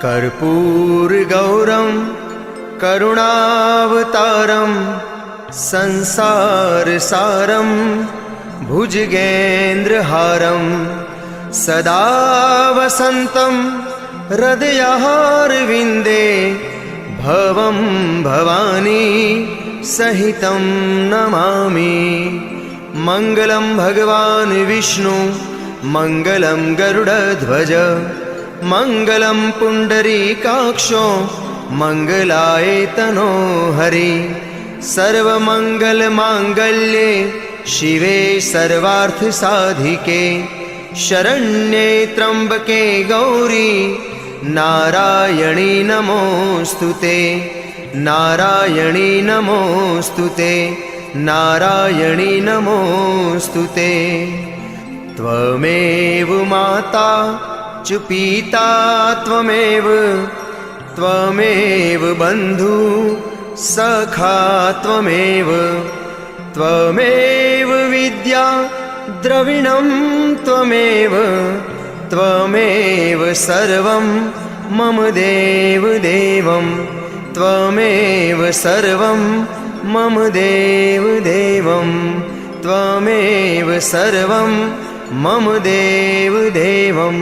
कर्पूरगौरं करुणावतारं संसारसारं भुजगेन्द्रहारं सदा वसन्तं हृदयारविन्दे भवं भवानी सहितं नमामि। मङ्गलं भगवान् विष्णु मङ्गलं गरुडध्वज मङ्गलं पुण्डरीकाक्षो मङ्गलाय तनो हरि। सर्वमङ्गलमाङ्गल्ये शिवे सर्वार्थसाधिके शरण्ये त्र्यम्बके गौरी नारायणी नमोऽस्तुते नारायणी नमोऽस्तुते नारायणी नमोऽस्तुते। त्वमेव माता च पिता त्वमेव बन्धु सखा त्वमेव विद्या द्रविणं त्वमेव सर्वं मम देवदेवं त्वमेव सर्वं मम देवदेवं त्वमेव सर्वं मम देवदेवम्।